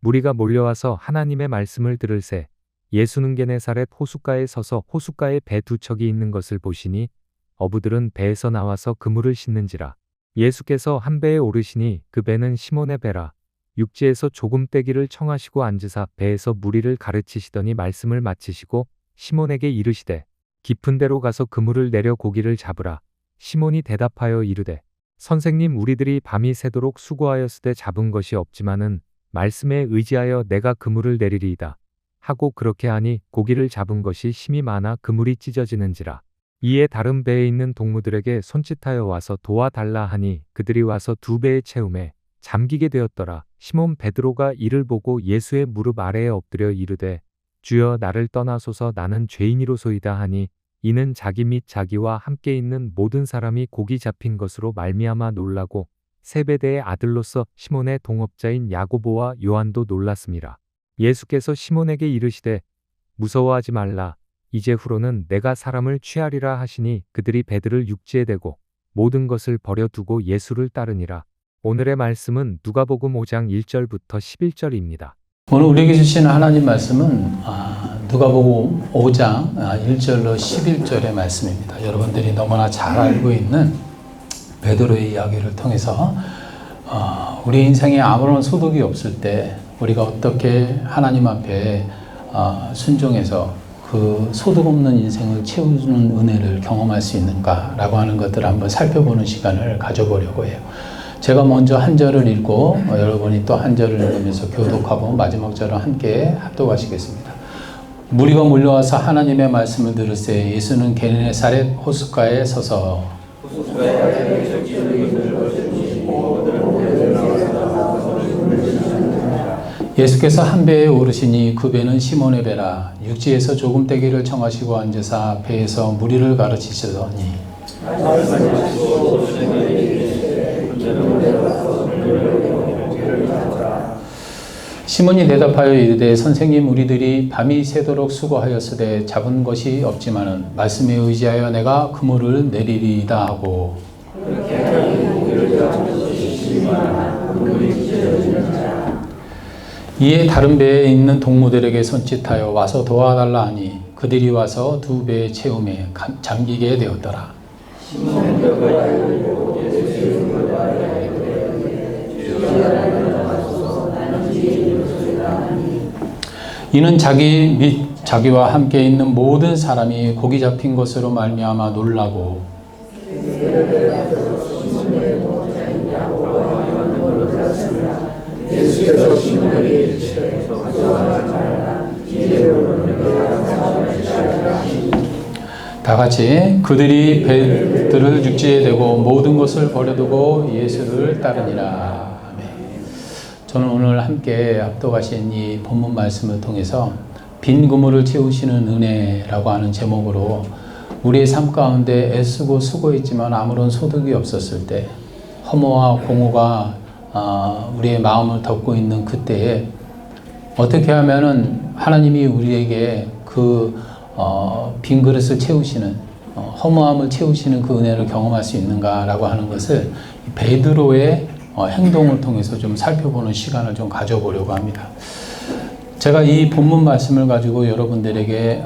무리가 몰려와서 하나님의 말씀을 들을새 예수는 게네사렛 호숫가에 서서 호숫가에 배 두 척이 있는 것을 보시니 어부들은 배에서 나와서 그물을 싣는지라. 예수께서 한 배에 오르시니 그 배는 시몬의 배라. 육지에서 조금 떼기를 청하시고 앉으사 배에서 무리를 가르치시더니 말씀을 마치시고 시몬에게 이르시되 깊은 데로 가서 그물을 내려 고기를 잡으라. 시몬이 대답하여 이르되 선생님, 우리들이 밤이 새도록 수고하였으되 잡은 것이 없지만은 말씀에 의지하여 내가 그물을 내리리이다 하고 그렇게 하니 고기를 잡은 것이 심히 많아 그물이 찢어지는지라. 이에 다른 배에 있는 동무들에게 손짓하여 와서 도와달라 하니 그들이 와서 두 배에 채우매 잠기게 되었더라. 시몬 베드로가 이를 보고 예수의 무릎 아래에 엎드려 이르되 주여, 나를 떠나소서, 나는 죄인이로소이다 하니 이는 자기 및 자기와 함께 있는 모든 사람이 고기 잡힌 것으로 말미암아 놀라고 세베대의 아들로서 시몬의 동업자인 야고보와 요한도 놀랐음이라. 예수께서 시몬에게 이르시되 무서워하지 말라. 이제 후로는 내가 사람을 취하리라 하시니 그들이 배들을 육지에 대고 모든 것을 버려두고 예수를 따르니라. 오늘의 말씀은 누가복음 5장 1절부터 11절입니다. 오늘 우리에게 주신 하나님 말씀은 누가복음 5장 1절로 11절의 말씀입니다. 여러분들이 너무나 잘 알고 있는 베드로의 이야기를 통해서 우리 인생에 아무런 소득이 없을 때 우리가 어떻게 하나님 앞에 순종해서 그 소득 없는 인생을 채우는 은혜를 경험할 수 있는가라고 하는 것들을 한번 살펴보는 시간을 가져보려고 해요. 제가 먼저 한 절을 읽고 여러분이 또 한 절을 읽으면서 교독하고 마지막 절을 함께 합독하시겠습니다. 무리가 몰려와서 하나님의 말씀을 들을새 예수는 게네사렛 호숫가에 서서 예수께서 한 배에 오르시니 그 배는 시몬의 배라. 육지에서 조금 떼기를 청하시고 앉으사 배에서 무리를 가르치시더니 시몬이 대답하여 이르되 선생님, 우리들이 밤이 새도록 수고하였으되 잡은 것이 없지만은 말씀에 의지하여 내가 그물을 내리리이다 하고 이에 다른 배에 있는 동무들에게 손짓하여 와서 도와달라 하니 그들이 와서 두 배에 채우매 잠기게 되었더라. 이는 자기 및 자기와 함께 있는 모든 사람이 고기 잡힌 것으로 말미암아 놀라고 다 같이 그들이 배들을 육지에 대고 모든 것을 버려두고 예수를 따르니라. 저는 오늘 함께 합독하신 이 본문 말씀을 통해서 빈 그물을 채우시는 은혜라고 하는 제목으로 우리의 삶 가운데 애쓰고 수고했지만 아무런 소득이 없었을 때 허무와 공허가 우리의 마음을 덮고 있는 그때에 어떻게 하면은 하나님이 우리에게 그 빈 그릇을 채우시는 허무함을 채우시는 그 은혜를 경험할 수 있는가라고 하는 것을 베드로의 행동을 통해서 좀 살펴보는 시간을 좀 가져보려고 합니다. 제가 이 본문 말씀을 가지고 여러분들에게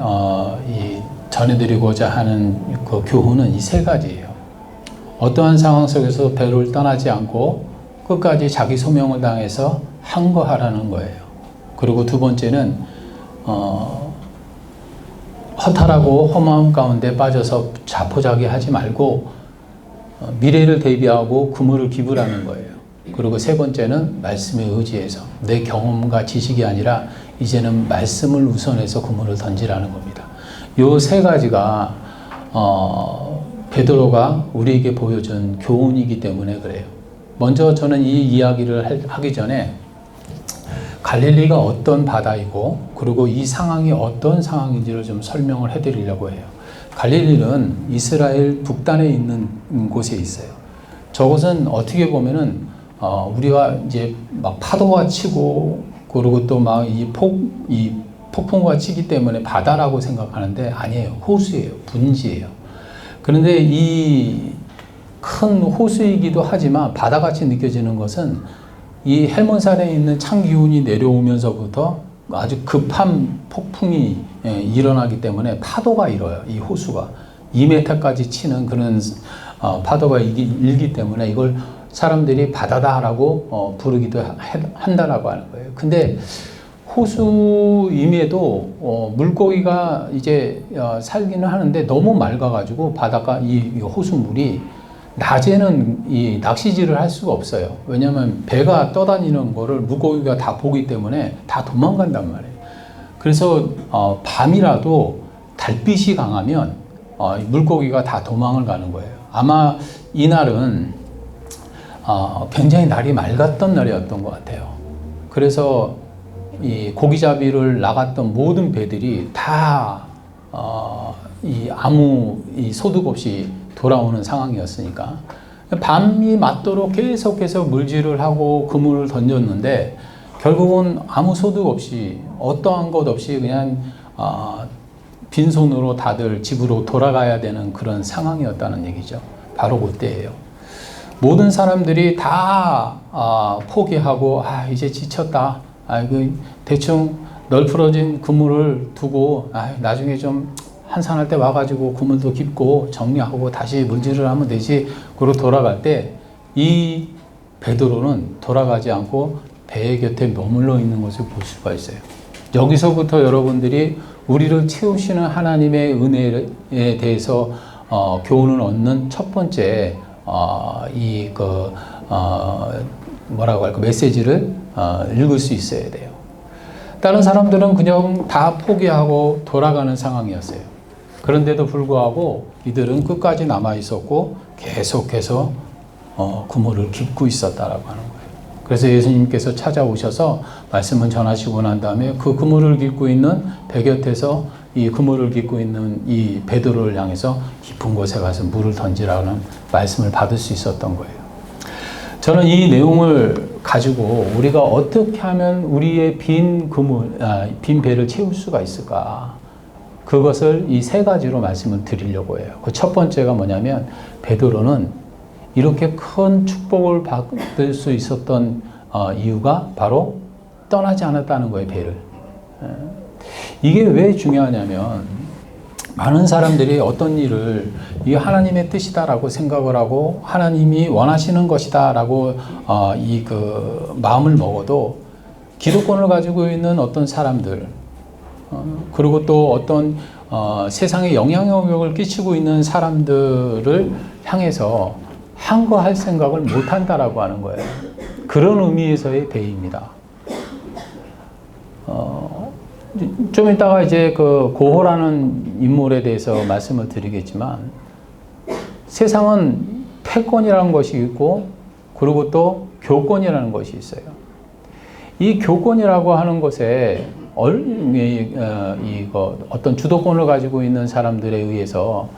전해드리고자 하는 그 교훈은 이 세 가지예요. 어떠한 상황 속에서 배를 떠나지 않고 끝까지 자기 소명을 당해서 항거하라는 거예요. 그리고 두 번째는 허탈하고 허무함 가운데 빠져서 자포자기하지 말고 미래를 대비하고 그물을 기부라는 거예요. 그리고 세 번째는 말씀에 의지해서 내 경험과 지식이 아니라 이제는 말씀을 우선해서 그물을 던지라는 겁니다. 이 세 가지가 베드로가 우리에게 보여준 교훈이기 때문에 그래요. 먼저 저는 이 이야기를 하기 전에 갈릴리가 어떤 바다이고 그리고 이 상황이 어떤 상황인지를 좀 설명을 해드리려고 해요. 갈릴리는 이스라엘 북단에 있는 곳에 있어요. 저것은 어떻게 보면은 우리가 이제 막 파도가 치고 그리고 또 막 이 폭풍과 치기 때문에 바다라고 생각하는데 아니에요. 호수예요. 분지예요. 그런데 이 큰 호수이기도 하지만 바다같이 느껴지는 것은 이 헬몬산에 있는 찬 기운이 내려오면서부터 아주 급한 폭풍이 일어나기 때문에 파도가 일어요. 이 호수가 2m까지 치는 그런 파도가 일기 때문에 이걸 사람들이 바다다라고 부르기도 한다라고 하는 거예요. 근데 호수임에도 물고기가 이제 살기는 하는데 너무 맑아가지고 바다가 이 호수물이 낮에는 이 낚시질을 할 수가 없어요. 왜냐하면 배가 떠다니는 거를 물고기가 다 보기 때문에 다 도망간단 말이에요. 그래서 밤이라도 달빛이 강하면 물고기가 다 도망을 가는 거예요. 아마 이날은 굉장히 날이 맑았던 날이었던 것 같아요. 그래서 이 고기잡이를 나갔던 모든 배들이 다 아무 소득 없이 돌아오는 상황이었으니까 밤이 맞도록 계속해서 물질을 하고 그물을 던졌는데 결국은 아무 소득 없이 어떠한 것 없이 그냥 빈손으로 다들 집으로 돌아가야 되는 그런 상황이었다는 얘기죠. 바로 그때예요. 모든 사람들이 다 포기하고 이제 지쳤다. 대충 널브러진 그물을 두고 나중에 좀 한산할 때 와가지고 그물도 깊고 정리하고 다시 물질을 하면 되지. 그러고 돌아갈 때 이 베드로는 돌아가지 않고 배 곁에 머물러 있는 것을 볼 수가 있어요. 여기서부터 여러분들이 우리를 채우시는 하나님의 은혜에 대해서 교훈을 얻는 첫 번째 뭐라고 할까 메시지를 읽을 수 있어야 돼요. 다른 사람들은 그냥 다 포기하고 돌아가는 상황이었어요. 그런데도 불구하고 이들은 끝까지 남아 있었고 계속해서 그물을 깃고 있었다라고 하는 거예요. 그래서 예수님께서 찾아오셔서 말씀을 전하시고 난 다음에 그 그물을 깃고 있는 배 곁에서 이 그물을 깃고 있는 이 베드로를 향해서 깊은 곳에 가서 물을 던지라는 말씀을 받을 수 있었던 거예요. 저는 이 내용을 가지고 우리가 어떻게 하면 우리의 빈 배를 채울 수가 있을까? 그것을 이 세 가지로 말씀을 드리려고 해요. 그 첫 번째가 뭐냐면 베드로는 이렇게 큰 축복을 받을 수 있었던 이유가 바로 떠나지 않았다는 거예요, 배를. 이게 왜 중요하냐면 많은 사람들이 어떤 일을 이게 하나님의 뜻이다라고 생각을 하고 하나님이 원하시는 것이다라고 마음을 먹어도 기득권을 가지고 있는 어떤 사람들 그리고 또 어떤 세상에 영향력을 끼치고 있는 사람들을 향해서 항거할 생각을 못 한다라고 하는 거예요. 그런 의미에서의 배입니다. 좀 이따가 이제 그 고호라는 인물에 대해서 말씀을 드리겠지만 세상은 패권이라는 것이 있고 그리고 또 교권이라는 것이 있어요. 이 교권이라고 하는 것에 어떤 주도권을 가지고 있는 사람들에 의해서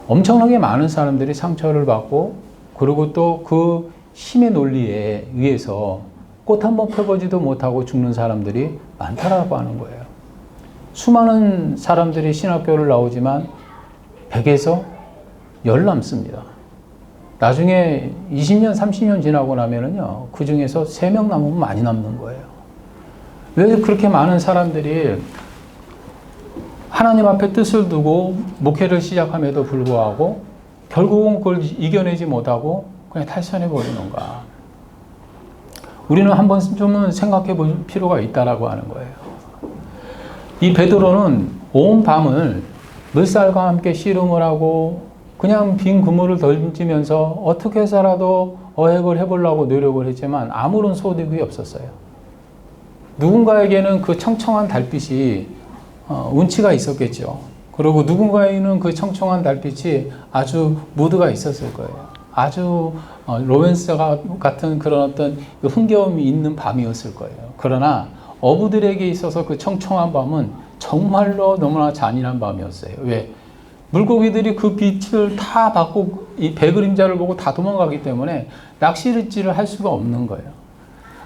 엄청나게 많은 사람들이 상처를 받고 그리고 또 그 힘의 논리에 의해서 꽃 한 번 펴보지도 못하고 죽는 사람들이 많다라고 하는 거예요. 수많은 사람들이 신학교를 나오지만 100에서 10 남습니다. 나중에 20년, 30년 지나고 나면은요, 그 중에서 3명 남으면 많이 남는 거예요. 왜 그렇게 많은 사람들이 하나님 앞에 뜻을 두고 목회를 시작함에도 불구하고 결국은 그걸 이겨내지 못하고 그냥 탈선해 버리는가? 우리는 한번 좀 생각해 볼 필요가 있다라고 하는 거예요. 이 베드로는 온 밤을 물살과 함께 씨름을 하고 그냥 빈 그물을 던지면서 어떻게 해서라도 어획을 해보려고 노력을 했지만 아무런 소득이 없었어요. 누군가에게는 그 청청한 달빛이 운치가 있었겠죠. 그리고 누군가에게는 그 청청한 달빛이 아주 무드가 있었을 거예요. 아주 로맨스 같은 그런 어떤 흥겨움이 있는 밤이었을 거예요. 그러나 어부들에게 있어서 그 청청한 밤은 정말로 너무나 잔인한 밤이었어요. 왜? 물고기들이 그 빛을 다 받고 이 배 그림자를 보고 다 도망가기 때문에 낚시질을 할 수가 없는 거예요.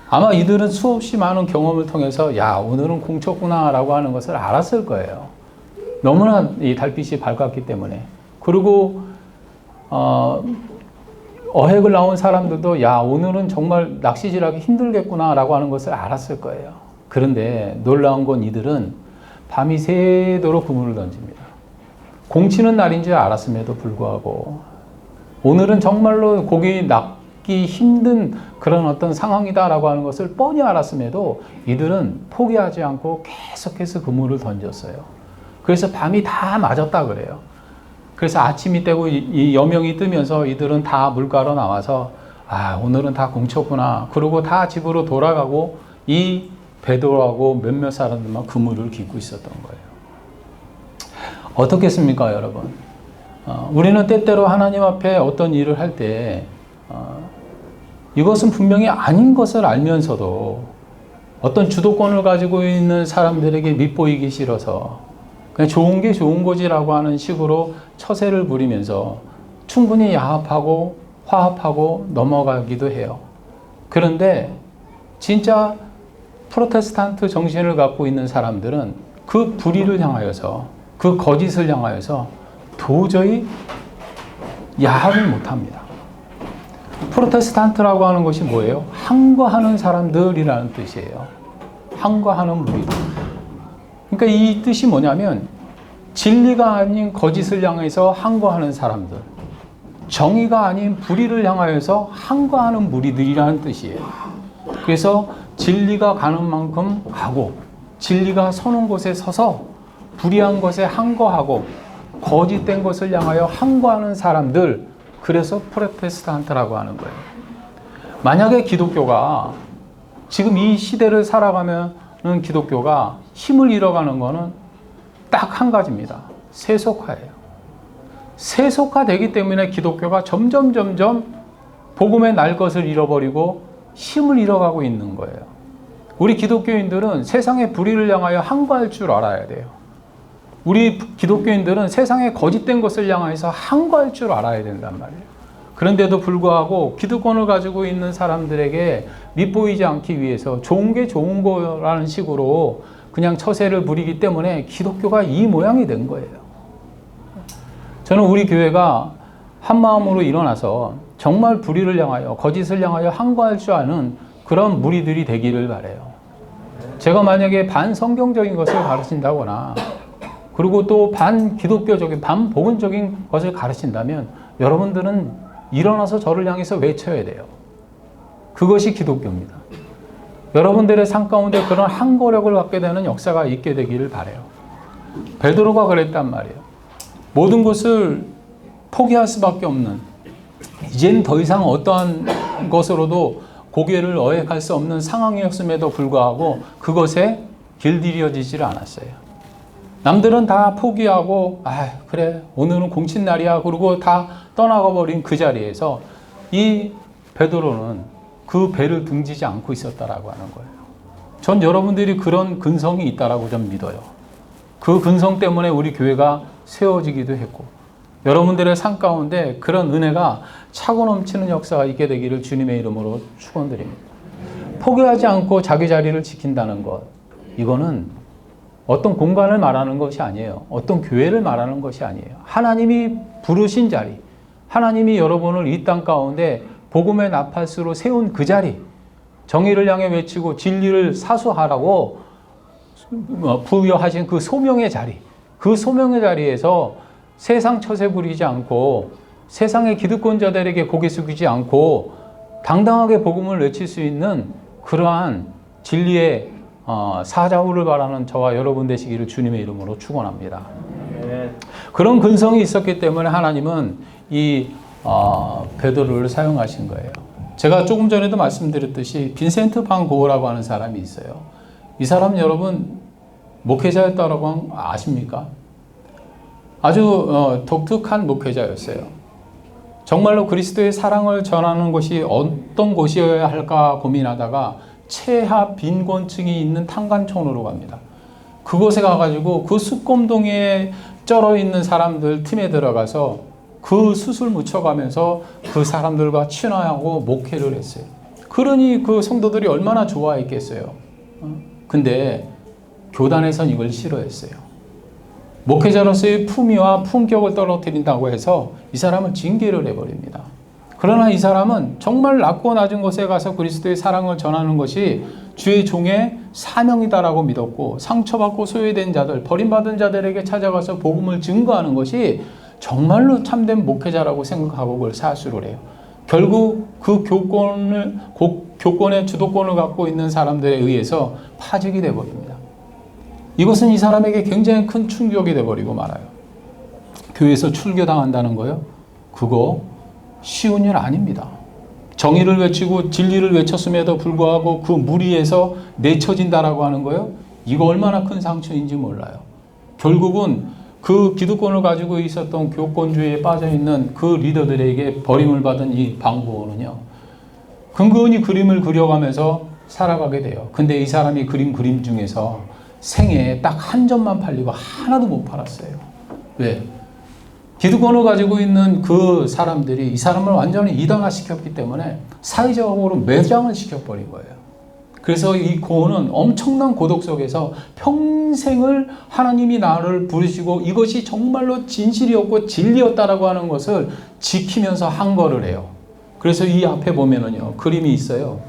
아마 이들은 수없이 많은 경험을 통해서 야, 오늘은 공쳤구나 라고 하는 것을 알았을 거예요. 너무나 이 달빛이 밝았기 때문에. 그리고 어획을 나온 사람들도 야, 오늘은 정말 낚시질하기 힘들겠구나라고 하는 것을 알았을 거예요. 그런데 놀라운 건 이들은 밤이 새도록 그물을 던집니다. 공치는 날인 줄 알았음에도 불구하고 오늘은 정말로 고기 낚기 힘든 그런 어떤 상황이다라고 하는 것을 뻔히 알았음에도 이들은 포기하지 않고 계속해서 그물을 던졌어요. 그래서 밤이 다 맞았다 그래요. 그래서 아침이 되고 이 여명이 뜨면서 이들은 다 물가로 나와서 아, 오늘은 다 공쳤구나. 그러고 다 집으로 돌아가고 이 베드로하고 몇몇 사람들만 그물을 깃고 있었던 거예요. 어떻겠습니까, 여러분? 우리는 때때로 하나님 앞에 어떤 일을 할 때 이것은 분명히 아닌 것을 알면서도 어떤 주도권을 가지고 있는 사람들에게 밉보이기 싫어서 그냥 좋은 게 좋은 거지라고 하는 식으로 처세를 부리면서 충분히 야합하고 화합하고 넘어가기도 해요. 그런데 진짜 프로테스탄트 정신을 갖고 있는 사람들은 그 불의를 향하여서 그 거짓을 향하여서 도저히 야합을 못합니다. 프로테스탄트라고 하는 것이 뭐예요? 항거하는 사람들이라는 뜻이에요. 항거하는 무리들. 그러니까 이 뜻이 뭐냐면 진리가 아닌 거짓을 향해서 항거하는 사람들, 정의가 아닌 불의를 향하여서 항거하는 무리들이라는 뜻이에요. 그래서 진리가 가는 만큼 가고 진리가 서는 곳에 서서 불의한 것에 항거하고 거짓된 것을 향하여 항거하는 사람들, 그래서 프로테스탄트라고 하는 거예요. 만약에 기독교가 지금 이 시대를 살아가면 기독교가 힘을 잃어가는 것은 딱 한 가지입니다. 세속화예요. 세속화되기 때문에 기독교가 점점 복음의 날 것을 잃어버리고 힘을 잃어가고 있는 거예요. 우리 기독교인들은 세상의 불의를 향하여 항거할 줄 알아야 돼요. 우리 기독교인들은 세상의 거짓된 것을 향해서 항거할 줄 알아야 된단 말이에요. 그런데도 불구하고 기득권을 가지고 있는 사람들에게 밉보이지 않기 위해서 좋은 게 좋은 거라는 식으로 그냥 처세를 부리기 때문에 기독교가 이 모양이 된 거예요. 저는 우리 교회가 한 마음으로 일어나서 정말 불의를 향하여 거짓을 향하여 항거할 줄 아는 그런 무리들이 되기를 바라요. 제가 만약에 반성경적인 것을 가르친다거나 그리고 또 반기독교적인 반복음적인 것을 가르친다면 여러분들은 일어나서 저를 향해서 외쳐야 돼요. 그것이 기독교입니다. 여러분들의 삶 가운데 그런 항거력을 갖게 되는 역사가 있게 되기를 바라요. 베드로가 그랬단 말이에요. 모든 것을 포기할 수밖에 없는, 이제는 더 이상 어떠한 것으로도 고개를 어획할 수 없는 상황이었음에도 불구하고 그것에 길들여지지를 않았어요. 남들은 다 포기하고 아, 그래 오늘은 공친 날이야 그러고 다 떠나가 버린 그 자리에서 이 베드로는 그 배를 등지지 않고 있었다라고 하는 거예요. 전 여러분들이 그런 근성이 있다라고 좀 믿어요. 그 근성 때문에 우리 교회가 세워지기도 했고 여러분들의 삶 가운데 그런 은혜가 차고 넘치는 역사가 있게 되기를 주님의 이름으로 축원드립니다. 포기하지 않고 자기 자리를 지킨다는 것, 이거는 어떤 공간을 말하는 것이 아니에요. 어떤 교회를 말하는 것이 아니에요. 하나님이 부르신 자리, 하나님이 여러분을 이 땅 가운데 복음의 나팔수로 세운 그 자리, 정의를 향해 외치고 진리를 사수하라고 부여하신 그 소명의 자리, 그 소명의 자리에서 세상 처세 부리지 않고 세상의 기득권자들에게 고개 숙이지 않고 당당하게 복음을 외칠 수 있는 그러한 진리의 사자후를 바라는 저와 여러분 되시기를 주님의 이름으로 축원합니다. 그런 근성이 있었기 때문에 하나님은 이 베드로를 사용하신 거예요. 제가 조금 전에도 말씀드렸듯이 빈센트 반 고흐라고 하는 사람이 있어요. 이 사람 여러분 목회자였다라고 아십니까? 아주 독특한 목회자였어요. 정말로 그리스도의 사랑을 전하는 곳이 어떤 곳이어야 할까 고민하다가 최하 빈곤층이 있는 탄간촌으로 갑니다. 그곳에 가가지고 그 숯검동에 쩔어 있는 사람들 팀에 들어가서 그 숯을 묻혀가면서 그 사람들과 친화하고 목회를 했어요. 그러니 그 성도들이 얼마나 좋아했겠어요. 근데 교단에선 이걸 싫어했어요. 목회자로서의 품위와 품격을 떨어뜨린다고 해서 이 사람을 징계를 해버립니다. 그러나 이 사람은 정말 낮고 낮은 곳에 가서 그리스도의 사랑을 전하는 것이 주의 종의 사명이다라고 믿었고, 상처받고 소외된 자들, 버림받은 자들에게 찾아가서 복음을 증거하는 것이 정말로 참된 목회자라고 생각하고 그걸 사수를 해요. 결국 그 교권의 주도권을 갖고 있는 사람들에 의해서 파직이 되어버립니다. 이것은 이 사람에게 굉장히 큰 충격이 되어버리고 말아요. 교회에서 출교당한다는 거요? 그거 쉬운 일 아닙니다. 정의를 외치고 진리를 외쳤음에도 불구하고 그 무리에서 내쳐진다라고 하는 거요? 이거 얼마나 큰 상처인지 몰라요. 결국은 그 기득권을 가지고 있었던 교권주의에 빠져있는 그 리더들에게 버림을 받은 이 방고는요, 근근히 그림을 그려가면서 살아가게 돼요. 근데 이 사람이 그림 중에서 생애에 딱 한 점만 팔리고 하나도 못 팔았어요. 왜? 기득권을 가지고 있는 그 사람들이 이 사람을 완전히 이단화시켰기 때문에 사회적으로 매장을 시켜버린 거예요. 그래서 이 고은은 엄청난 고독 속에서 평생을 하나님이 나를 부르시고 이것이 정말로 진실이었고 진리였다라고 하는 것을 지키면서 항거를 해요. 그래서 이 앞에 보면은요, 그림이 있어요.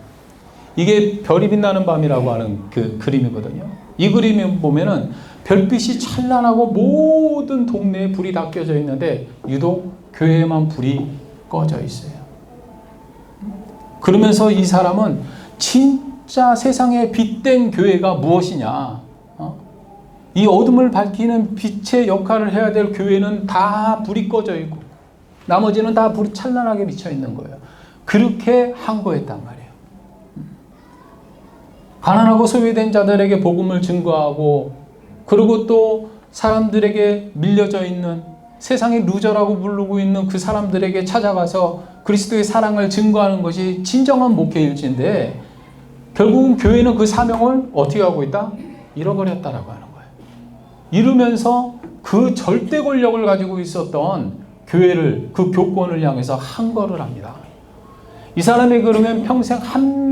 이게 별이 빛나는 밤이라고 하는 그 그림이거든요. 이 그림을 보면은 별빛이 찬란하고 모든 동네에 불이 다 켜져 있는데 유독 교회에만 불이 꺼져 있어요. 그러면서 이 사람은 진짜 세상에 빛된 교회가 무엇이냐, 이 어둠을 밝히는 빛의 역할을 해야 될 교회는 다 불이 꺼져 있고 나머지는 다 불이 찬란하게 비쳐 있는 거예요. 그렇게 항거했단 말이에요. 가난하고 소외된 자들에게 복음을 증거하고, 그리고 또 사람들에게 밀려져 있는, 세상의 루저라고 부르고 있는 그 사람들에게 찾아가서 그리스도의 사랑을 증거하는 것이 진정한 목회일지인데, 결국은 교회는 그 사명을 어떻게 하고 있다? 잃어버렸다라고 하는 거예요. 이러면서 그 절대 권력을 가지고 있었던 교회를, 그 교권을 향해서 항거를 합니다. 이 사람이 그러면 평생 한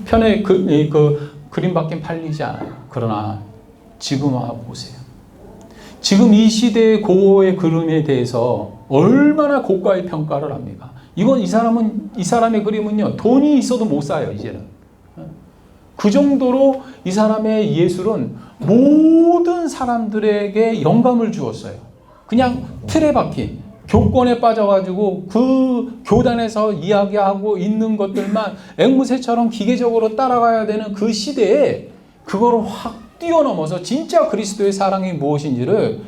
편의 그림밖에 팔리지 않아요. 그러나 지금 보세요. 지금 이 시대의 고의 그림에 대해서 얼마나 고가의 평가를 합니까? 이건 이 사람의 그림은요, 돈이 있어도 못 사요, 이제는. 그 정도로 이 사람의 예술은 모든 사람들에게 영감을 주었어요. 그냥 틀에 박힌, 교권에 빠져가지고 그 교단에서 이야기하고 있는 것들만 앵무새처럼 기계적으로 따라가야 되는 그 시대에 그거를 확 뛰어넘어서 진짜 그리스도의 사랑이 무엇인지를,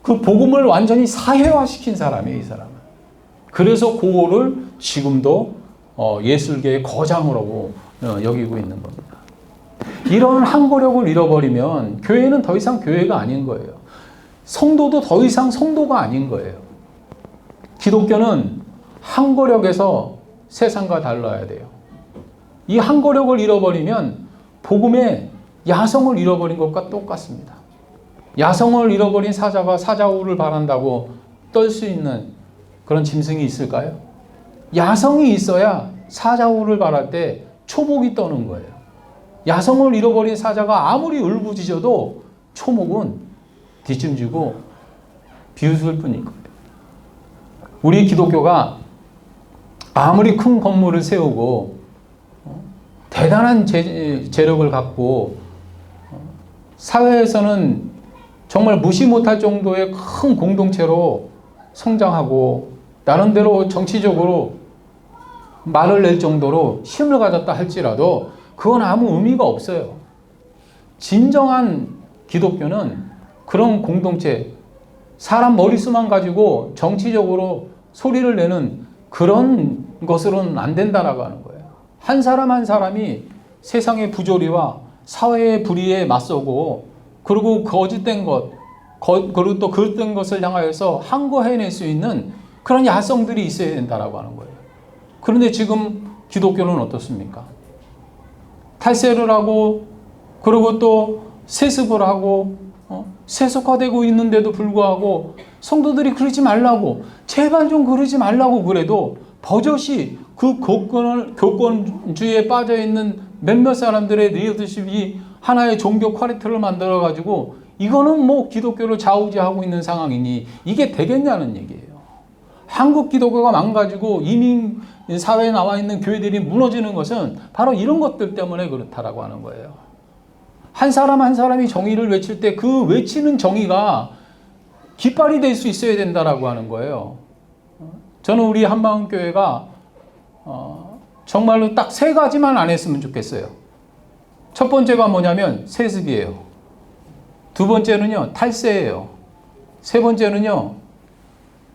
그 복음을 완전히 사회화시킨 사람이에요, 이 사람은. 그래서 그거를 지금도 예술계의 거장으로 여기고 있는 겁니다. 이런 항거력을 잃어버리면 교회는 더 이상 교회가 아닌 거예요. 성도도 더 이상 성도가 아닌 거예요. 기독교는 항거력에서 세상과 달라야 돼요. 이 항거력을 잃어버리면 복음의 야성을 잃어버린 것과 똑같습니다. 야성을 잃어버린 사자가 사자우를 바란다고 떨 수 있는 그런 짐승이 있을까요? 야성이 있어야 사자우를 바랄 때 초목이 떠는 거예요. 야성을 잃어버린 사자가 아무리 울부짖어도 초목은 뒷짐지고 비웃을 뿐일 거예요. 우리 기독교가 아무리 큰 건물을 세우고 대단한 재력을 갖고 사회에서는 정말 무시 못할 정도의 큰 공동체로 성장하고 나름대로 정치적으로 말을 낼 정도로 힘을 가졌다 할지라도 그건 아무 의미가 없어요. 진정한 기독교는 그런 공동체, 사람 머릿수만 가지고 정치적으로 소리를 내는 그런 것으로는 안 된다라고 하는 거예요. 한 사람 한 사람이 세상의 부조리와 사회의 불의에 맞서고, 그리고 거짓된 것, 그리고 또 그릇된 것을 향하여서 항거해낼 수 있는 그런 야성들이 있어야 된다라고 하는 거예요. 그런데 지금 기독교는 어떻습니까? 탈세를 하고, 그리고 또 세습을 하고, 세속화되고 있는데도 불구하고 성도들이 그러지 말라고, 제발 좀 그러지 말라고 그래도 버젓이 그 교권주의에 빠져있는 몇몇 사람들의 리더십이 하나의 종교 퀄리티를 만들어가지고 이거는 뭐 기독교를 좌우지하고 있는 상황이니 이게 되겠냐는 얘기예요. 한국 기독교가 망가지고 이민 사회에 나와 있는 교회들이 무너지는 것은 바로 이런 것들 때문에 그렇다라고 하는 거예요. 한 사람 한 사람이 정의를 외칠 때 그 외치는 정의가 깃발이 될 수 있어야 된다라고 하는 거예요. 저는 우리 한방교회가 정말로 딱 세 가지만 안 했으면 좋겠어요. 첫 번째가 뭐냐면 세습이에요. 두 번째는요, 탈세예요. 세 번째는요,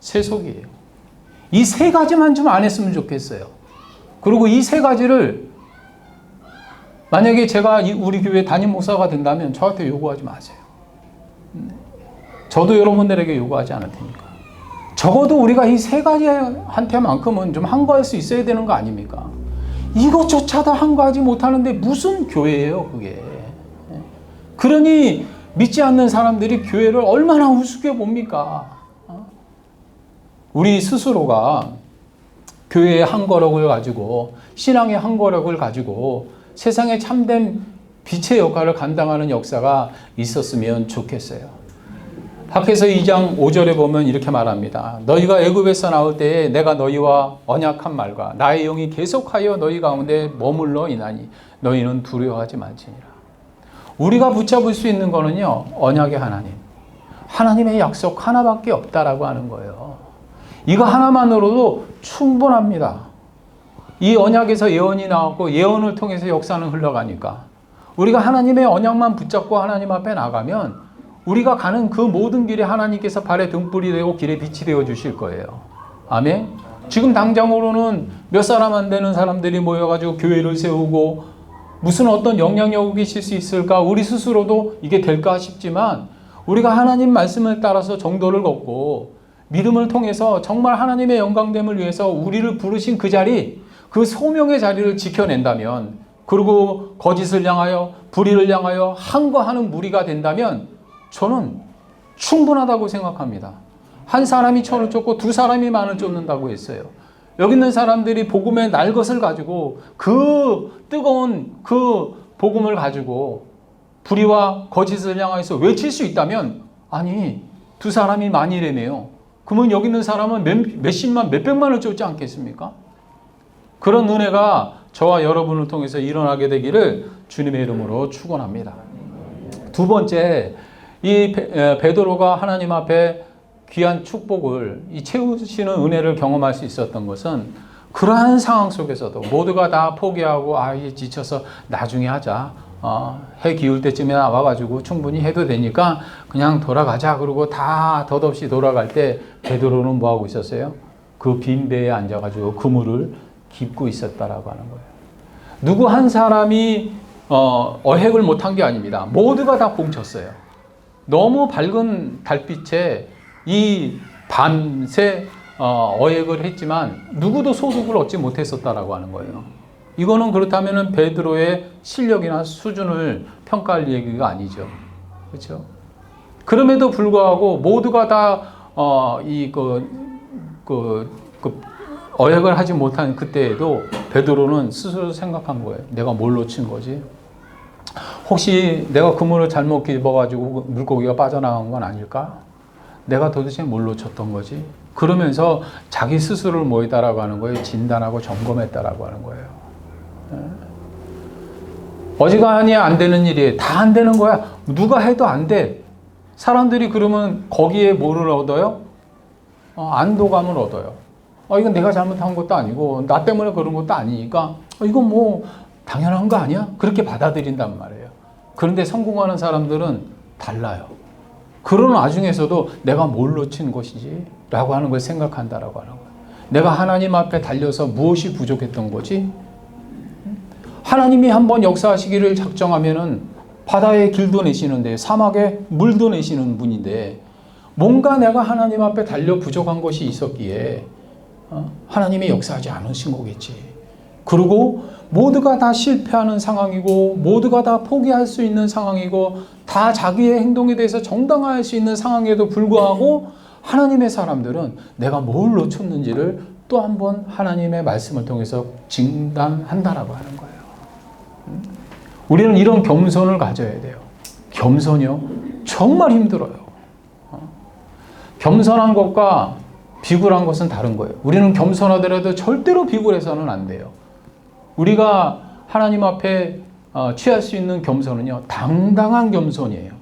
세속이에요. 이 세 가지만 좀 안 했으면 좋겠어요. 그리고 이 세 가지를 만약에 제가 우리 교회 담임 목사가 된다면 저한테 요구하지 마세요. 저도 여러분들에게 요구하지 않을 테니까. 적어도 우리가 이 세 가지한테만큼은 좀 한거할 수 있어야 되는 거 아닙니까? 이것조차도 한거하지 못하는데 무슨 교회예요, 그게. 그러니 믿지 않는 사람들이 교회를 얼마나 우습게 봅니까? 우리 스스로가 교회의 한 거력을 가지고, 신앙의 한 거력을 가지고 세상에 참된 빛의 역할을 감당하는 역사가 있었으면 좋겠어요. 학개서 2장 5절에 보면 이렇게 말합니다. 너희가 애굽에서 나올 때에 내가 너희와 언약한 말과 나의 영이 계속하여 너희 가운데 머물러 있나니 너희는 두려워하지 말지니라. 우리가 붙잡을 수 있는 거는요, 언약의 하나님, 하나님의 약속 하나밖에 없다라고 하는 거예요. 이거 하나만으로도 충분합니다. 이 언약에서 예언이 나왔고 예언을 통해서 역사는 흘러가니까 우리가 하나님의 언약만 붙잡고 하나님 앞에 나가면 우리가 가는 그 모든 길에 하나님께서 발에 등불이 되고 길에 빛이 되어 주실 거예요. 아멘. 지금 당장으로는 몇 사람 안 되는 사람들이 모여가지고 교회를 세우고 무슨 어떤 영향력이 있을 수 있을까? 우리 스스로도 이게 될까 싶지만 우리가 하나님 말씀을 따라서 정도를 걷고 믿음을 통해서 정말 하나님의 영광됨을 위해서 우리를 부르신 그 자리, 그 소명의 자리를 지켜낸다면, 그리고 거짓을 향하여 불의를 향하여 항거하는 무리가 된다면 저는 충분하다고 생각합니다. 한 사람이 천을 쫓고 두 사람이 만을 쫓는다고 했어요. 여기 있는 사람들이 복음의 날 것을 가지고 그 뜨거운 그 복음을 가지고 불의와 거짓을 향해서 외칠 수 있다면, 아니 두 사람이 만이라며요. 그러면 여기 있는 사람은 몇십만 몇백만을 쫓지 않겠습니까? 그런 은혜가 저와 여러분을 통해서 일어나게 되기를 주님의 이름으로 축원합니다. 두 번째, 이 베드로가 하나님 앞에 귀한 축복을, 이 채우시는 은혜를 경험할 수 있었던 것은 그러한 상황 속에서도 모두가 다 포기하고 이제 지쳐서 나중에 하자, 해 기울 때쯤에 나와가지고 충분히 해도 되니까 그냥 돌아가자, 그러고 다 덧없이 돌아갈 때 베드로는 뭐 하고 있었어요? 그 빈 배에 앉아가지고 그물을 깁고 있었다라고 하는 거예요. 누구 한 사람이 어획을 못한 게 아닙니다. 모두가 다 공쳤어요. 너무 밝은 달빛에 이 밤새 어획을 했지만 누구도 소득을 얻지 못했었다라고 하는 거예요. 이거는 그렇다면 베드로의 실력이나 수준을 평가할 얘기가 아니죠. 그렇죠? 그럼에도 불구하고 모두가 다 어획을 하지 못한 그때에도 베드로는 스스로 생각한 거예요. 내가 뭘 놓친 거지? 혹시 내가 그물을 잘못 집어가지고 물고기가 빠져나간 건 아닐까? 내가 도대체 뭘 놓쳤던 거지? 그러면서 자기 스스로를 뭐 했다라고 하는 거예요? 진단하고 점검했다라고 하는 거예요. 어지간히 안 되는 일이 다 안 되는 거야. 누가 해도 안 돼. 사람들이 그러면 거기에 뭐를 얻어요? 안도감을 얻어요. 이건 내가 잘못한 것도 아니고 나 때문에 그런 것도 아니니까 이건 뭐 당연한 거 아니야? 그렇게 받아들인단 말이에요. 그런데 성공하는 사람들은 달라요. 그런 와중에서도 내가 뭘 놓친 것이지? 라고 하는 걸 생각한다라고 하는 거예요. 내가 하나님 앞에 달려서 무엇이 부족했던 거지? 하나님이 한번 역사하시기를 작정하면은 바다에 길도 내시는데, 사막에 물도 내시는 분인데, 뭔가 내가 하나님 앞에 달려 부족한 것이 있었기에 하나님이 역사하지 않으신 거겠지. 그리고 모두가 다 실패하는 상황이고 모두가 다 포기할 수 있는 상황이고 다 자기의 행동에 대해서 정당화할 수 있는 상황에도 불구하고 하나님의 사람들은 내가 뭘 놓쳤는지를 또 한 번 하나님의 말씀을 통해서 진단한다라고 하는 거예요. 우리는 이런 겸손을 가져야 돼요. 겸손이요? 정말 힘들어요. 겸손한 것과 비굴한 것은 다른 거예요. 우리는 겸손하더라도 절대로 비굴해서는 안 돼요. 우리가 하나님 앞에 취할 수 있는 겸손은요, 당당한 겸손이에요.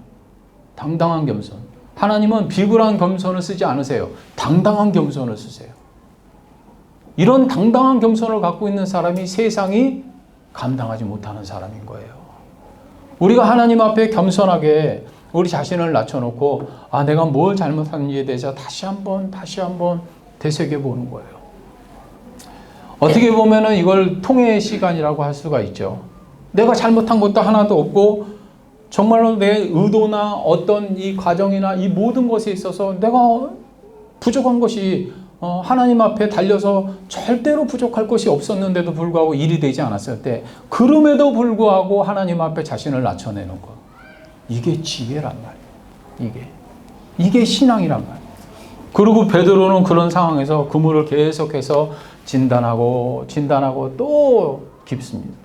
당당한 겸손. 하나님은 비굴한 겸손을 쓰지 않으세요. 당당한 겸손을 쓰세요. 이런 당당한 겸손을 갖고 있는 사람이 세상이 감당하지 못하는 사람인 거예요. 우리가 하나님 앞에 겸손하게 우리 자신을 낮춰놓고 내가 뭘 잘못하는지에 대해서 다시 한번 되새겨보는 거예요. 어떻게 보면은 이걸 통회의 시간이라고 할 수가 있죠. 내가 잘못한 것도 하나도 없고 정말로 내 의도나 어떤 이 과정이나 이 모든 것에 있어서 내가 부족한 것이 하나님 앞에 달려서 절대로 부족할 것이 없었는데도 불구하고 일이 되지 않았을 때, 그럼에도 불구하고 하나님 앞에 자신을 낮춰내는 것, 이게 지혜란 말이에요. 이게 신앙이란 말이에요. 그리고 베드로는 그런 상황에서 그물을 계속해서 진단하고 또 깊습니다.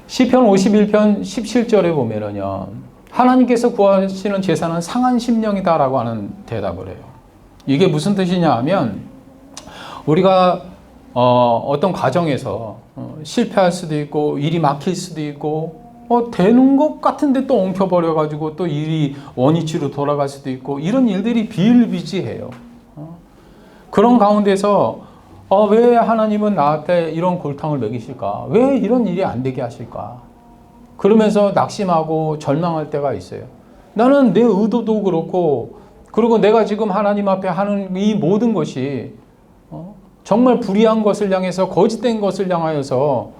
시편 51편 17절에 보면은요, 하나님께서 구하시는 제사는 상한 심령이다라고 하는 대답을 해요. 이게 무슨 뜻이냐 하면, 우리가 어떤 과정에서 실패할 수도 있고 일이 막힐 수도 있고 되는 것 같은데 또 엉켜버려가지고 또 일이 원위치로 돌아갈 수도 있고, 이런 일들이 비일비재해요. 그런 가운데서 왜 하나님은 나한테 이런 골탕을 먹이실까? 왜 이런 일이 안 되게 하실까? 그러면서 낙심하고 절망할 때가 있어요. 나는 내 의도도 그렇고, 그리고 내가 지금 하나님 앞에 하는 이 모든 것이 정말 불의한 것을 향해서, 거짓된 것을 향하여서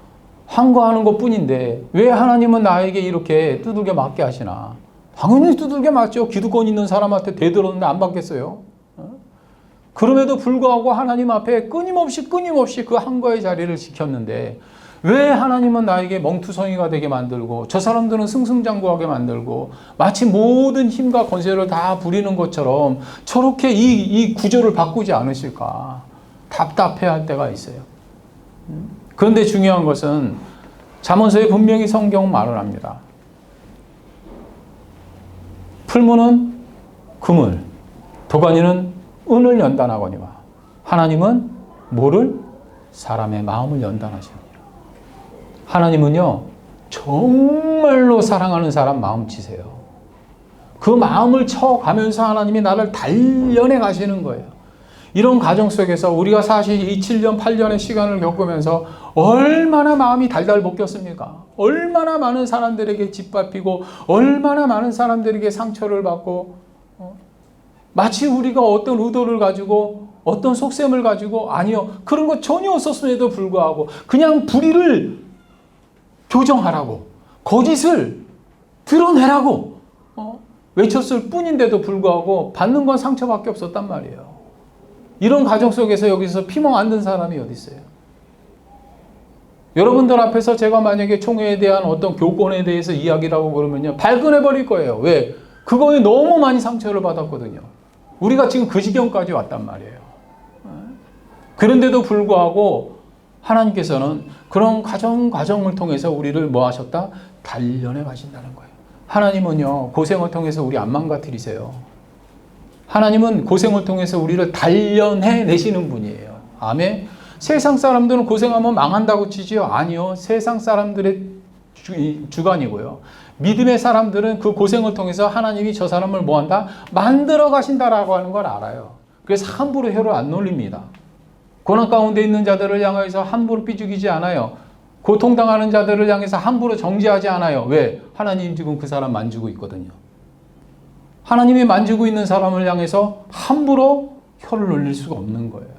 항거하는 것 뿐인데 왜 하나님은 나에게 이렇게 두들겨 맞게 하시나? 당연히 두들겨 맞죠. 기득권 있는 사람한테 되들었는데 안 받겠어요? 그럼에도 불구하고 하나님 앞에 끊임없이 그 항거의 자리를 지켰는데, 왜 하나님은 나에게 멍투성이가 되게 만들고 저 사람들은 승승장구하게 만들고 마치 모든 힘과 권세를 다 부리는 것처럼 저렇게 이 구조를 바꾸지 않으실까? 답답해할 때가 있어요. 그런데 중요한 것은 잠언서에 분명히 성경은 말을 합니다. 풀무는 금을, 도가니는 은을 연단하거니와 하나님은 뭐를? 사람의 마음을 연단하십니다. 하나님은요, 정말로 사랑하는 사람 마음 치세요. 그 마음을 쳐가면서 하나님이 나를 단련해 가시는 거예요. 이런 과정 속에서 우리가 사실 이 7년, 8년의 시간을 겪으면서 얼마나 마음이 달달 볶였습니까? 얼마나 많은 사람들에게 짓밟히고, 얼마나 많은 사람들에게 상처를 받고, 마치 우리가 어떤 의도를 가지고, 어떤 속셈을 가지고, 아니요, 그런 거 전혀 없었음에도 불구하고 그냥 불의를 교정하라고, 거짓을 드러내라고 외쳤을 뿐인데도 불구하고 받는 건 상처밖에 없었단 말이에요. 이런 과정 속에서 여기서 피멍 안 든 사람이 어디 있어요? 여러분들 앞에서 제가 만약에 총회에 대한 어떤 교권에 대해서 이야기를 하고 그러면요, 발끈해 버릴 거예요. 왜? 그거에 너무 많이 상처를 받았거든요. 우리가 지금 그 지경까지 왔단 말이에요. 그런데도 불구하고 하나님께서는 그런 과정을 통해서 우리를 뭐 하셨다? 단련해 가신다는 거예요. 하나님은요, 고생을 통해서 우리 안 망가뜨리세요. 하나님은 고생을 통해서 우리를 단련해 내시는 분이에요. 아멘. 세상 사람들은 고생하면 망한다고 치지요? 아니요. 세상 사람들의 주관이고요. 믿음의 사람들은 그 고생을 통해서 하나님이 저 사람을 뭐한다? 만들어 가신다라고 하는 걸 알아요. 그래서 함부로 혀를 안 놀립니다. 고난 가운데 있는 자들을 향해서 함부로 삐죽이지 않아요. 고통당하는 자들을 향해서 함부로 정죄하지 않아요. 왜? 하나님 지금 그 사람 만지고 있거든요. 하나님이 만지고 있는 사람을 향해서 함부로 혀를 놀릴 수가 없는 거예요.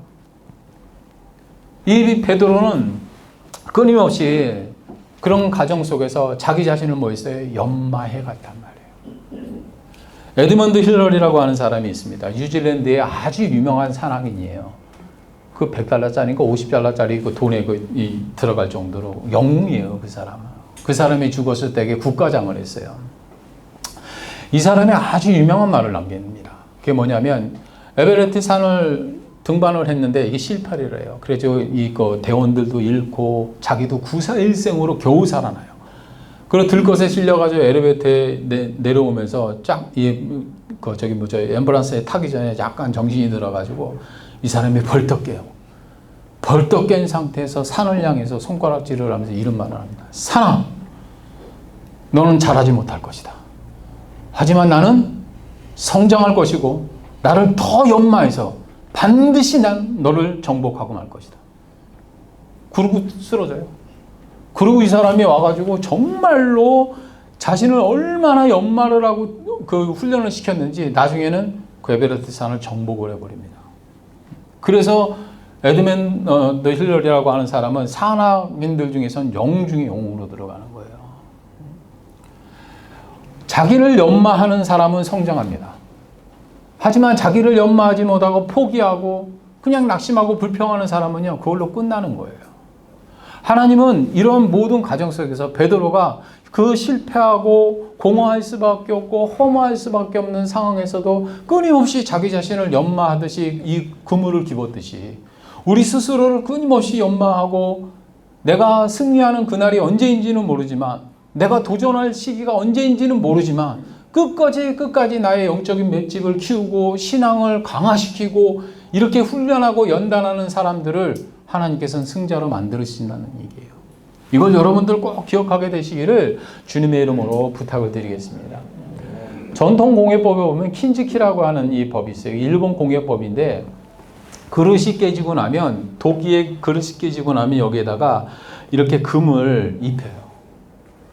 이 베드로는 끊임없이 그런 가정 속에서 자기 자신을 뭐 했어요? 연마해 갔단 말이에요. 에드먼드 힐러리라고 하는 사람이 있습니다. 뉴질랜드의 아주 유명한 산악인이에요. 그 100달러짜리니까 50달러짜리 그 돈에 들어갈 정도로 영웅이에요, 그 사람은. 그 사람이 죽었을 때 국가장을 했어요. 이 사람이 아주 유명한 말을 남깁니다. 그게 뭐냐면, 에베레스트 산을 등반을 했는데 이게 실패를 해요. 그래서 대원들도 잃고 자기도 구사일생으로 겨우 살아나요. 그리고 들것에 실려가지고 엘리베이터에 내려오면서 앰뷸런스에 타기 전에 약간 정신이 들어가지고 이 사람이 벌떡 깨요. 벌떡 깬 상태에서 산을 향해서 손가락질을 하면서 이런 말을 합니다. 산아, 너는 잘하지 못할 것이다. 하지만 나는 성장할 것이고 나를 더 연마해서 반드시 난 너를 정복하고 말 것이다. 그러고 쓰러져요. 그리고 이 사람이 와가지고 정말로 자신을 얼마나 연마를 하고 그 훈련을 시켰는지 나중에는 그 에베레스트 산을 정복을 해버립니다. 그래서 에드먼드 힐러리라고 하는 사람은 산악인들 중에선 영 중에 영으로 들어가는 거예요. 자기를 연마하는 사람은 성장합니다. 하지만 자기를 연마하지 못하고 포기하고 그냥 낙심하고 불평하는 사람은요, 그걸로 끝나는 거예요. 하나님은 이런 모든 과정 속에서 베드로가 그 실패하고 공허할 수밖에 없고 허무할 수밖에 없는 상황에서도 끊임없이 자기 자신을 연마하듯이 이 그물을 집었듯이 우리 스스로를 끊임없이 연마하고 내가 승리하는 그날이 언제인지는 모르지만 내가 도전할 시기가 언제인지는 모르지만 끝까지 나의 영적인 맷집을 키우고 신앙을 강화시키고 이렇게 훈련하고 연단하는 사람들을 하나님께서는 승자로 만들으신다는 얘기예요. 이걸 여러분들 꼭 기억하게 되시기를 주님의 이름으로 부탁을 드리겠습니다. 전통 공예법에 보면 킨즈키라고 하는 이 법이 있어요. 일본 공예법인데 그릇이 깨지고 나면 도끼에 그릇이 깨지고 나면 여기에다가 이렇게 금을 입혀요.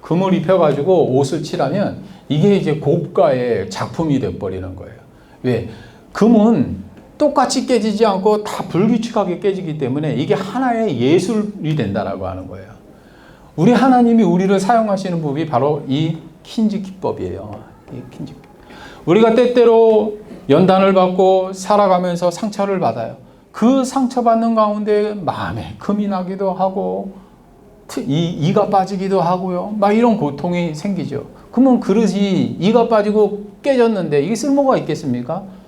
금을 입혀가지고 옷을 칠하면 이게 이제 고가의 작품이 돼버리는 거예요. 왜? 금은 똑같이 깨지지 않고 다 불규칙하게 깨지기 때문에 이게 하나의 예술이 된다라고 하는 거예요. 우리 하나님이 우리를 사용하시는 법이 바로 이 킨즈키법이에요. 이 킨즈키. 우리가 때때로 연단을 받고 살아가면서 상처를 받아요. 그 상처받는 가운데 마음에 금이 나기도 하고 이가 빠지기도 하고요. 막 이런 고통이 생기죠. 그러면 그릇이 이가 빠지고 깨졌는데 이게 쓸모가 있겠습니까?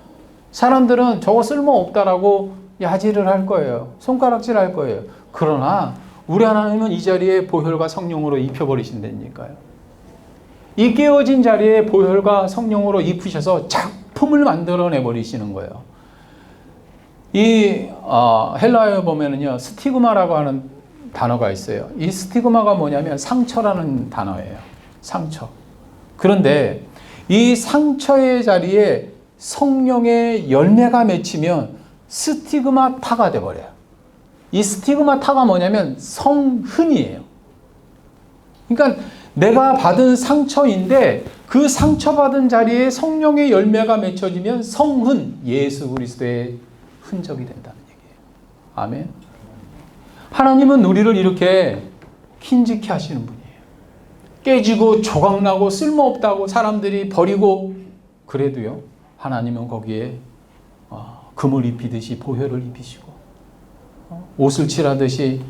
사람들은 저거 쓸모없다라고 야지를 할 거예요. 손가락질 할 거예요. 그러나 우리 하나님은 이 자리에 보혈과 성령으로 입혀버리신다니까요. 이 깨어진 자리에 보혈과 성령으로 입히셔서 작품을 만들어내 버리시는 거예요. 이 헬라어에 보면은요, 스티그마라고 하는 단어가 있어요. 이 스티그마가 뭐냐면 상처라는 단어예요. 상처. 그런데 이 상처의 자리에 성령의 열매가 맺히면 스티그마타가 돼버려요. 이 스티그마타가 뭐냐면 성흔이에요. 그러니까 내가 받은 상처인데 그 상처받은 자리에 성령의 열매가 맺혀지면 성흔, 예수 그리스도의 흔적이 된다는 얘기예요. 아멘. 하나님은 우리를 이렇게 킨즈키 하시는 분이에요. 깨지고 조각나고 쓸모없다고 사람들이 버리고 그래도요, 하나님은 거기에 금을 입히듯이 보혈을 입히시고 옷을 칠하듯이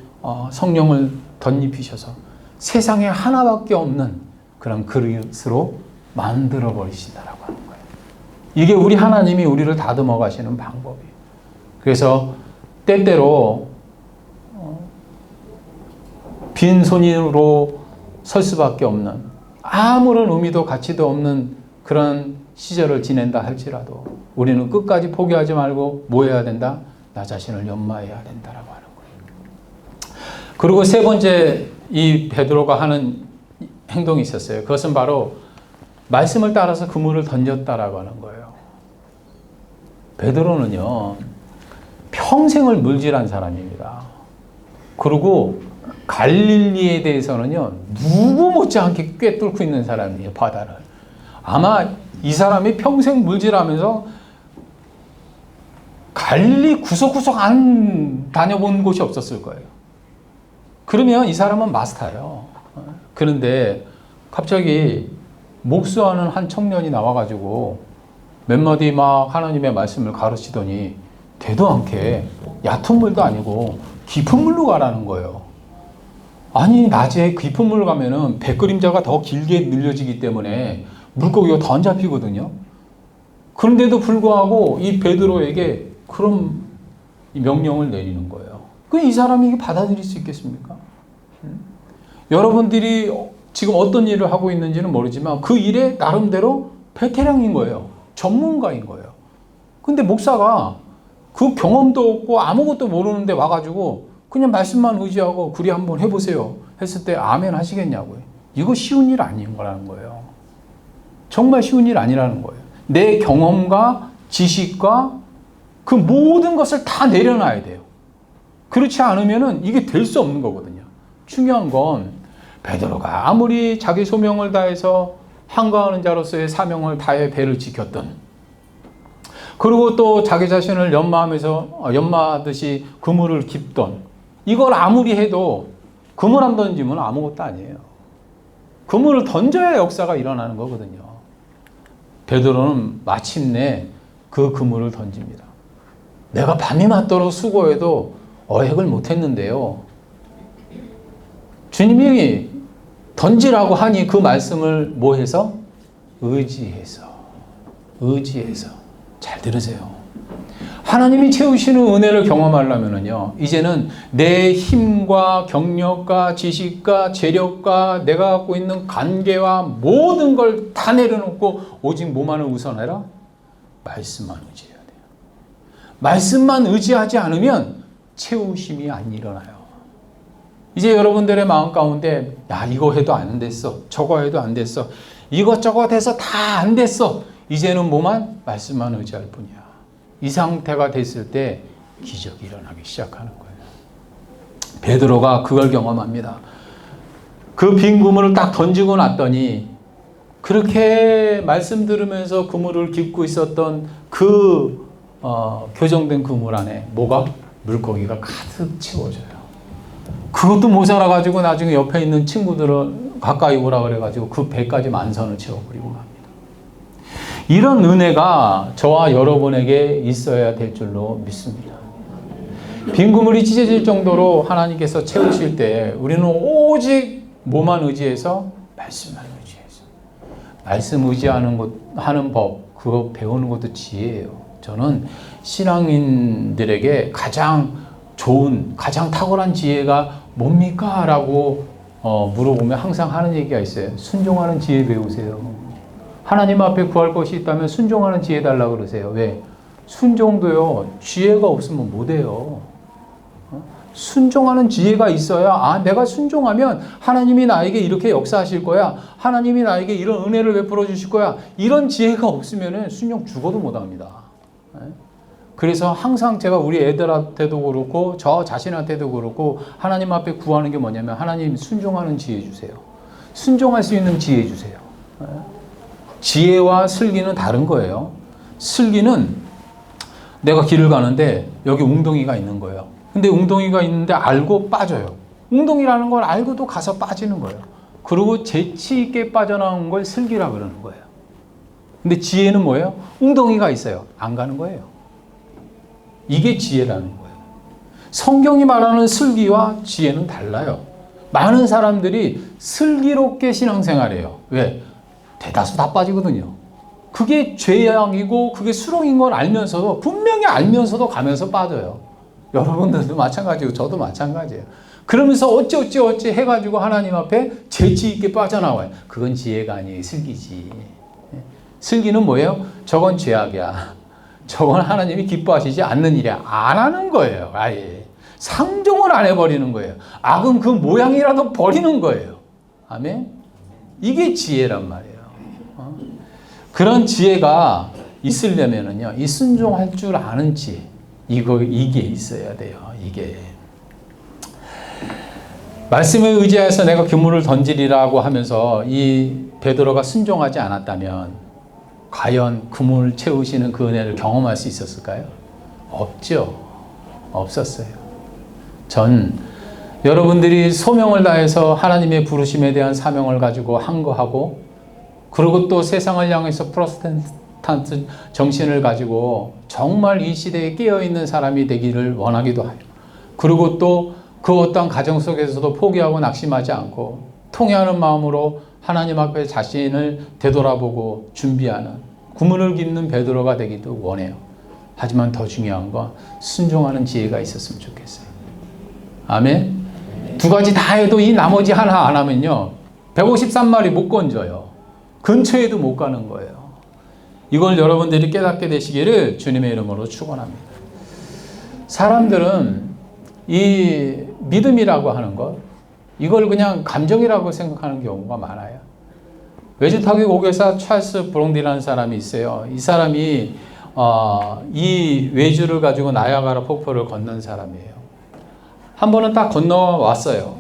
성령을 덧입히셔서 세상에 하나밖에 없는 그런 그릇으로 만들어 버리신다라고 하는 거예요. 이게 우리 하나님이 우리를 다듬어 가시는 방법이에요. 그래서 때때로 빈손으로 설 수밖에 없는 아무런 의미도 가치도 없는 그런 시절을 지낸다 할지라도 우리는 끝까지 포기하지 말고 뭐 해야 된다? 나 자신을 연마해야 된다라고 하는 거예요. 그리고 세 번째 이 베드로가 하는 행동이 있었어요. 그것은 바로 말씀을 따라서 그물을 던졌다라고 하는 거예요. 베드로는요, 평생을 물질한 사람입니다. 그리고 갈릴리에 대해서는요, 누구 못지않게 꿰뚫고 있는 사람이에요, 바다를. 아마 이 사람이 평생 물질하면서 갈릴리 구석구석 안 다녀본 곳이 없었을 거예요. 그러면 이 사람은 마스터예요. 그런데 갑자기 목수하는 한 청년이 나와가지고 몇 마디 막 하나님의 말씀을 가르치더니 되도 않게 얕은 물도 아니고 깊은 물로 가라는 거예요. 아니, 낮에 깊은 물로 가면은 배그림자가 더 길게 늘려지기 때문에 물고기가 더 안 잡히거든요. 그런데도 불구하고 이 베드로에게 그런 명령을 내리는 거예요. 그 이 사람이 받아들일 수 있겠습니까? 여러분들이 지금 어떤 일을 하고 있는지는 모르지만 그 일에 나름대로 베테랑인 거예요. 전문가인 거예요. 근데 목사가 그 경험도 없고 아무것도 모르는데 와가지고 그냥 말씀만 의지하고 그리 한번 해보세요 했을 때 아멘 하시겠냐고요. 이거 쉬운 일 아닌 거라는 거예요. 정말 쉬운 일 아니라는 거예요. 내 경험과 지식과 그 모든 것을 다 내려놔야 돼요. 그렇지 않으면은 이게 될 수 없는 거거든요. 중요한 건 베드로가 아무리 자기 소명을 다해서 항거하는 자로서의 사명을 다해 배를 지켰던, 그리고 또 자기 자신을 연마하듯이 그물을 깁던, 이걸 아무리 해도 그물 안 던지면 아무것도 아니에요. 그물을 던져야 역사가 일어나는 거거든요. 베드로는 마침내 그 그물을 던집니다. 내가 밤이 맞도록 수고해도 어획을 못했는데요. 주님이 던지라고 하니 그 말씀을 뭐 해서? 의지해서. 잘 들으세요. 하나님이 채우시는 은혜를 경험하려면요, 이제는 내 힘과 경력과 지식과 재력과 내가 갖고 있는 관계와 모든 걸 다 내려놓고 오직 뭐만을 우선해라? 말씀만 의지해야 돼요. 말씀만 의지하지 않으면 채우심이 안 일어나요. 이제 여러분들의 마음 가운데 야, 이거 해도 안 됐어, 저거 해도 안 됐어, 이것저것 해서 다 안 됐어, 이제는 뭐만? 말씀만 의지할 뿐이야. 이 상태가 됐을 때 기적이 일어나기 시작하는 거예요. 베드로가 그걸 경험합니다. 그 빈 그물을 딱 던지고 났더니 그렇게 말씀 들으면서 그물을 깁고 있었던 그 교정된 그물 안에 뭐가? 물고기가 가득 채워져요. 그것도 모자라가지고 나중에 옆에 있는 친구들을 가까이 오라 그래가지고 그 배까지 만선을 채워버리고 갑니다. 이런 은혜가 저와 여러분에게 있어야 될 줄로 믿습니다. 빈 그물이 찢어질 정도로 하나님께서 채우실 때 우리는 오직 뭐만 의지해서? 말씀만 의지해서. 말씀 하는 법, 그거 배우는 것도 지혜예요. 저는 신앙인들에게 가장 좋은, 가장 탁월한 지혜가 뭡니까? 라고 물어보면 항상 하는 얘기가 있어요. 순종하는 지혜 배우세요. 하나님 앞에 구할 것이 있다면 순종하는 지혜 달라고 그러세요. 왜? 순종도요, 지혜가 없으면 못해요. 순종하는 지혜가 있어야 내가 순종하면 하나님이 나에게 이렇게 역사하실 거야, 하나님이 나에게 이런 은혜를 베풀어 주실 거야, 이런 지혜가 없으면 순종 죽어도 못합니다. 그래서 항상 제가 우리 애들한테도 그렇고 저 자신한테도 그렇고 하나님 앞에 구하는 게 뭐냐면, 하나님 순종하는 지혜 주세요. 순종할 수 있는 지혜 주세요. 지혜와 슬기는 다른 거예요. 슬기는 내가 길을 가는데 여기 웅덩이가 있는 거예요. 근데 웅덩이가 있는데 알고 빠져요. 웅덩이라는 걸 알고도 가서 빠지는 거예요. 그리고 재치 있게 빠져나온 걸 슬기라 그러는 거예요. 근데 지혜는 뭐예요? 웅덩이가 있어요. 안 가는 거예요. 이게 지혜라는 거예요. 성경이 말하는 슬기와 지혜는 달라요. 많은 사람들이 슬기롭게 신앙생활해요. 왜? 대다수 다 빠지거든요. 그게 죄악이고 그게 수렁인 걸 알면서도, 분명히 알면서도 가면서 빠져요. 여러분들도 마찬가지고 저도 마찬가지예요. 그러면서 어찌 해가지고 하나님 앞에 재치 있게 빠져나와요. 그건 지혜가 아니에요. 슬기지. 슬기는 뭐예요? 저건 죄악이야, 저건 하나님이 기뻐하시지 않는 일이야, 안 하는 거예요. 아예 상종을 안 해버리는 거예요. 악은 그 모양이라도 버리는 거예요. 아멘. 이게 지혜란 말이에요. 그런 지혜가 있으려면은요, 이 순종할 줄 아는 지혜, 이게 있어야 돼요. 이게 말씀에 의지해서 내가 그물을 던지리라고 하면서 이 베드로가 순종하지 않았다면 과연 그물을 채우시는 그 은혜를 경험할 수 있었을까요? 없죠. 없었어요. 전 여러분들이 소명을 다해서 하나님의 부르심에 대한 사명을 가지고 항거하고, 그리고 또 세상을 향해서 프로테스탄트 정신을 가지고 정말 이 시대에 깨어있는 사람이 되기를 원하기도 해요. 그리고 또 그 어떠한 가정 속에서도 포기하고 낙심하지 않고 통회하는 마음으로 하나님 앞에 자신을 되돌아보고 준비하는, 그물을 깁는 베드로가 되기도 원해요. 하지만 더 중요한 건 순종하는 지혜가 있었으면 좋겠어요. 아멘. 두 가지 다 해도 이 나머지 하나 안 하면요, 153마리 못 건져요. 근처에도 못 가는 거예요. 이걸 여러분들이 깨닫게 되시기를 주님의 이름으로 축원합니다. 사람들은 이 믿음이라고 하는 것, 이걸 그냥 감정이라고 생각하는 경우가 많아요. 외주타격 오교사 찰스 브롱디라는 사람이 있어요. 이 사람이 이 외주를 가지고 나야가라 폭포를 건넌 사람이에요. 한 번은 딱 건너왔어요.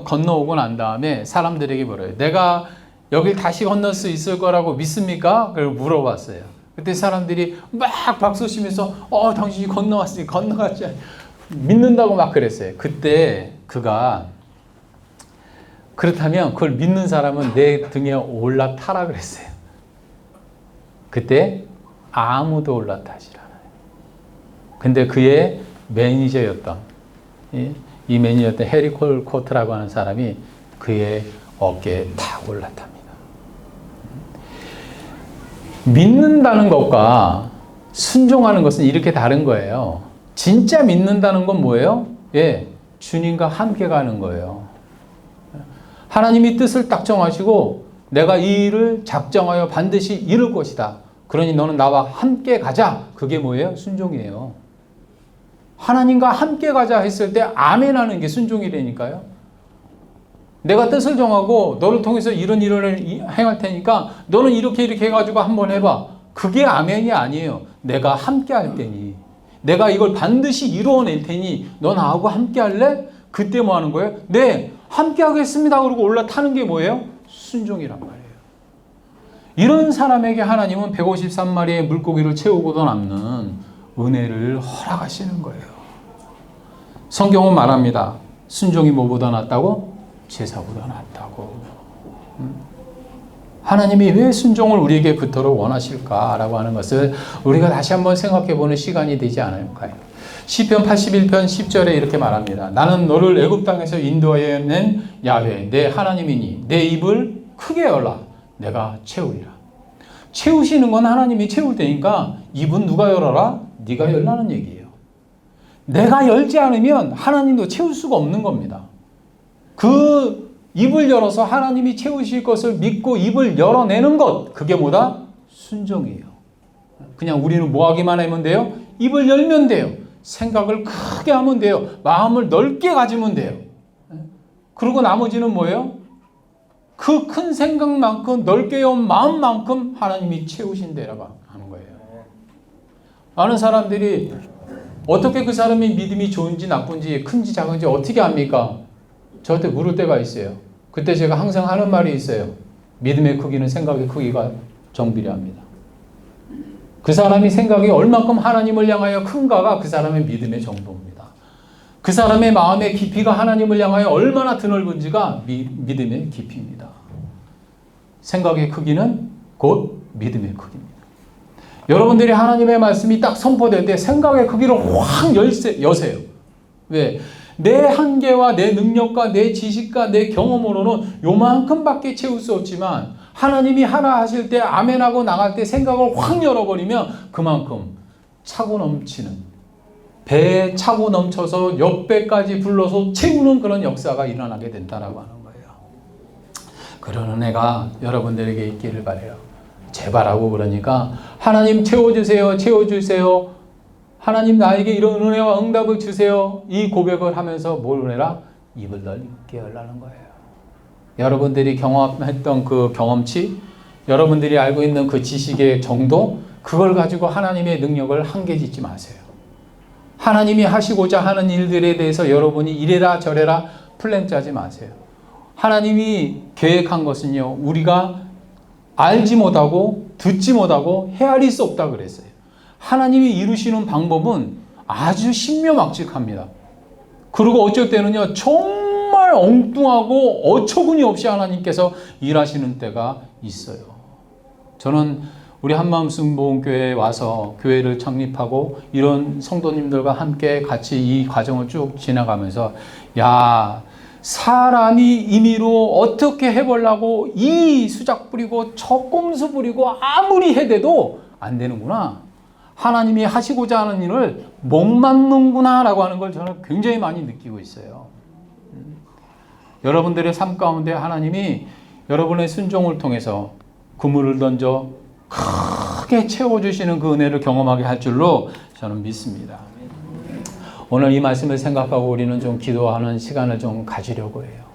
건너오고 난 다음에 사람들에게 물어요. 내가 여길 다시 건널 수 있을 거라고 믿습니까? 그걸 물어봤어요. 그때 사람들이 막 박수 치면서 당신이 건너왔으니 건너갔지. 믿는다고 막 그랬어요. 그때 그가 그렇다면 그걸 믿는 사람은 내 등에 올라타라 그랬어요. 그때 아무도 올라타지 않아요. 근데 그의 매니저였던 이 매니저였던 해리 콜코트라고 하는 사람이 그의 어깨에 탁 올라탑니다. 믿는다는 것과 순종하는 것은 이렇게 다른 거예요. 진짜 믿는다는 건 뭐예요? 주님과 함께 가는 거예요. 하나님이 뜻을 딱 정하시고 내가 이 일을 작정하여 반드시 이룰 것이다. 그러니 너는 나와 함께 가자. 그게 뭐예요? 순종이에요. 하나님과 함께 가자 했을 때 아멘 하는 게 순종이라니까요. 내가 뜻을 정하고 너를 통해서 이런 일을 행할 테니까 너는 이렇게 해가지고 한번 해봐. 그게 아멘이 아니에요. 내가 함께 할 테니, 내가 이걸 반드시 이루어낼 테니 너 나하고 함께 할래? 그때 뭐 하는 거예요? 네, 함께 하겠습니다. 그러고 올라타는 게 뭐예요? 순종이란 말이에요. 이런 사람에게 하나님은 153마리의 물고기를 채우고도 남는 은혜를 허락하시는 거예요. 성경은 말합니다. 순종이 뭐보다 낫다고? 제사보다 낫다고. 하나님이 왜 순종을 우리에게 그토록 원하실까라고 하는 것을 우리가 다시 한번 생각해 보는 시간이 되지 않을까요? 시편 81편 10절에 이렇게 말합니다. 나는 너를 애굽 땅에서 인도하여 낸 야훼 내 하나님이니 내 입을 크게 열라 내가 채우리라. 채우시는 건 하나님이 채울 테니까 입은 누가 열어라? 네가 열라는 얘기예요. 내가 열지 않으면 하나님도 채울 수가 없는 겁니다. 그 입을 열어서 하나님이 채우실 것을 믿고 입을 열어내는 것, 그게 뭐다? 순종이에요. 그냥 우리는 뭐 하기만 하면 돼요? 입을 열면 돼요. 생각을 크게 하면 돼요. 마음을 넓게 가지면 돼요. 그리고 나머지는 뭐예요? 그 큰 생각만큼 넓게 연 마음만큼 하나님이 채우신다라고 하는 거예요. 많은 사람들이 어떻게 그 사람의 믿음이 좋은지 나쁜지 큰지 작은지 어떻게 압니까? 저한테 물을 때가 있어요. 그때 제가 항상 하는 말이 있어요. 믿음의 크기는 생각의 크기가 정비례합니다. 그 사람이 생각이 얼마큼 하나님을 향하여 큰가가 그 사람의 믿음의 정도입니다. 그 사람의 마음의 깊이가 하나님을 향하여 얼마나 드넓은지가 믿음의 깊이입니다. 생각의 크기는 곧 믿음의 크기입니다. 여러분들이 하나님의 말씀이 딱 선포될 때 생각의 크기를 확 여세요. 왜? 내 한계와 내 능력과 내 지식과 내 경험으로는 요만큼밖에 채울 수 없지만 하나님이 하나 하실 때 아멘하고 나갈 때 생각을 확 열어버리면 그만큼 차고 넘치는 배에 차고 넘쳐서 옆배까지 불러서 채우는 그런 역사가 일어나게 된다라고 하는 거예요. 그런 은혜가 여러분들에게 있기를 바라요. 제발하고 그러니까 하나님 채워주세요. 채워주세요. 하나님 나에게 이런 은혜와 응답을 주세요. 이 고백을 하면서 뭘 해라? 입을 넓게 열라는 거예요. 여러분들이 경험했던 그 경험치, 여러분들이 알고 있는 그 지식의 정도, 그걸 가지고 하나님의 능력을 한계 짓지 마세요. 하나님이 하시고자 하는 일들에 대해서 여러분이 이래라 저래라 플랜 짜지 마세요. 하나님이 계획한 것은요, 우리가 알지 못하고 듣지 못하고 헤아릴 수 없다 그랬어요. 하나님이 이루시는 방법은 아주 신묘막측합니다. 그리고 어쩔 때는요, 정말 엉뚱하고 어처구니 없이 하나님께서 일하시는 때가 있어요. 저는 우리 한마음 순복음교회에 와서 교회를 창립하고 이런 성도님들과 함께 같이 이 과정을 쭉 지나가면서 야, 사람이 임의로 어떻게 해보려고 이 수작 부리고 저 꼼수 부리고 아무리 해대도 안 되는구나. 하나님이 하시고자 하는 일을 못 막는구나 라고 하는 걸 저는 굉장히 많이 느끼고 있어요. 여러분들의 삶 가운데 하나님이 여러분의 순종을 통해서 그물을 던져 크게 채워주시는 그 은혜를 경험하게 할 줄로 저는 믿습니다. 오늘 이 말씀을 생각하고 우리는 좀 기도하는 시간을 좀 가지려고 해요.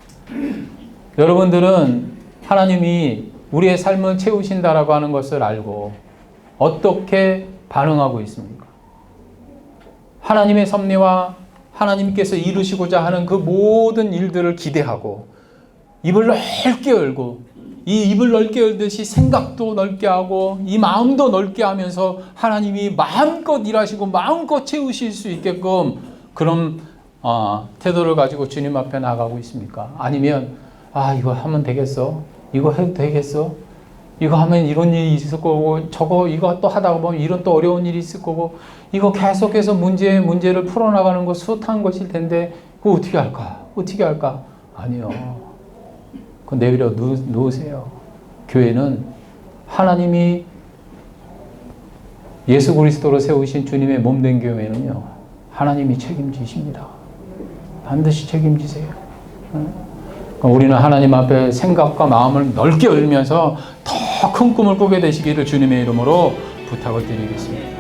여러분들은 하나님이 우리의 삶을 채우신다라고 하는 것을 알고 어떻게 반응하고 있습니까? 하나님의 섭리와 하나님께서 이루시고자 하는 그 모든 일들을 기대하고 입을 넓게 열고 이 입을 넓게 열듯이 생각도 넓게 하고 이 마음도 넓게 하면서 하나님이 마음껏 일하시고 마음껏 채우실 수 있게끔 그런 태도를 가지고 주님 앞에 나가고 있습니까? 아니면 이거 하면 되겠어? 이거 해도 되겠어? 이거 하면 이런 일이 있을 거고 이거 또 하다가 보면 이런 또 어려운 일이 있을 거고 이거 계속해서 문제를 풀어나가는 거 숱한 것일 텐데 그거 어떻게 할까? 어떻게 할까? 아니요. 그거 내버려 놓으세요. 교회는 하나님이 예수 그리스도로 세우신 주님의 몸된 교회는요. 하나님이 책임지십니다. 반드시 책임지세요. 우리는 하나님 앞에 생각과 마음을 넓게 열면서 더 큰 꿈을 꾸게 되시기를 주님의 이름으로 부탁을 드리겠습니다.